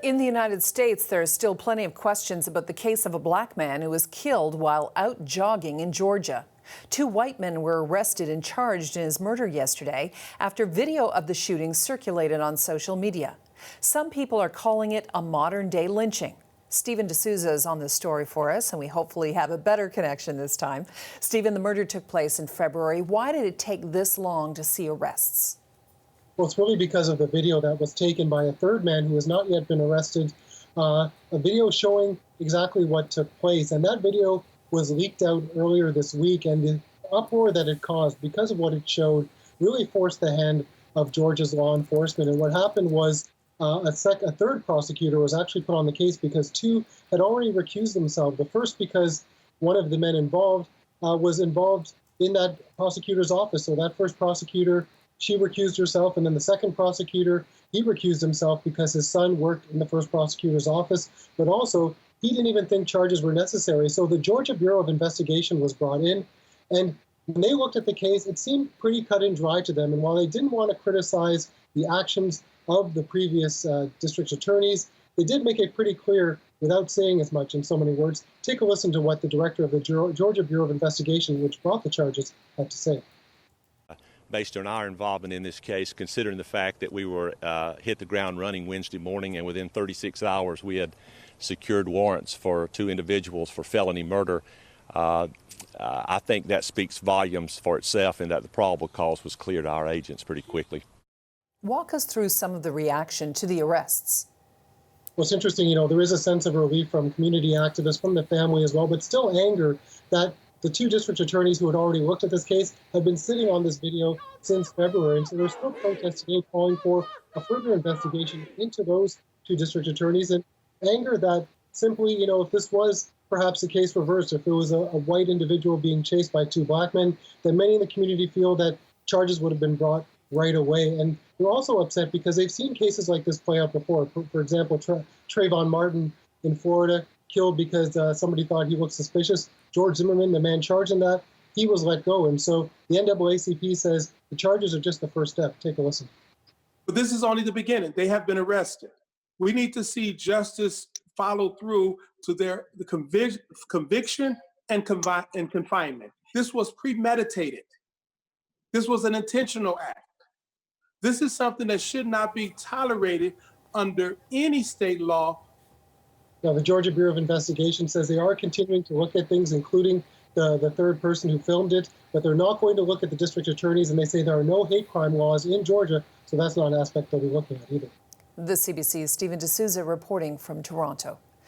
In the United States, there are still plenty of questions about the case of a black man who was killed while out jogging in Georgia. Two white men were arrested and charged in his murder yesterday after video of the shooting circulated on social media. Some people are calling it a modern-day lynching. Stephen D'Souza is on this story for us, and we hopefully have a better connection this time. Stephen, the murder took place in February. Why did it take this long to see arrests? Well, it's really because of the video that was taken by a third man who has not yet been arrested, a video showing exactly what took place. And that video was leaked out earlier this week, and the uproar that it caused because of what it showed really forced the hand of Georgia's law enforcement. And what happened was a third prosecutor was actually put on the case because two had already recused themselves. The first because one of the men involved was involved in that prosecutor's office. So that first prosecutor, she recused herself, and then the second prosecutor, he recused himself because his son worked in the first prosecutor's office, but also he didn't even think charges were necessary. So the Georgia Bureau of Investigation was brought in, and when they looked at the case, it seemed pretty cut and dry to them. And while they didn't want to criticize the actions of the previous district attorneys, they did make it pretty clear, without saying as much in so many words. Take a listen to what the director of the Georgia Bureau of Investigation, which brought the charges, had to say. Based on our involvement in this case, considering the fact that we were hit the ground running Wednesday morning, and within 36 hours we had secured warrants for two individuals for felony murder, I think that speaks volumes for itself, and that the probable cause was clear to our agents pretty quickly. Walk us through some of the reaction to the arrests. Well, it's interesting, there is a sense of relief from community activists, from the family as well, but still anger that the two district attorneys who had already looked at this case have been sitting on this video since February. And so there's still protests today calling for a further investigation into those two district attorneys, and anger that simply, if this was perhaps the case reversed, if it was a white individual being chased by two black men, then many in the community feel that charges would have been brought right away. And they're also upset because they've seen cases like this play out before. For example, Trayvon Martin in Florida, killed because somebody thought he looked suspicious. George Zimmerman, the man charged in that, he was let go. And so the NAACP says the charges are just the first step. Take a listen. But this is only the beginning. They have been arrested. We need to see justice follow through to the conviction and confinement. This was premeditated. This was an intentional act. This is something that should not be tolerated under any state law. Now, the Georgia Bureau of Investigation says they are continuing to look at things, including the third person who filmed it, but they're not going to look at the district attorneys, and they say there are no hate crime laws in Georgia, so that's not an aspect they'll be looking at either. The CBC's Stephen D'Souza reporting from Toronto.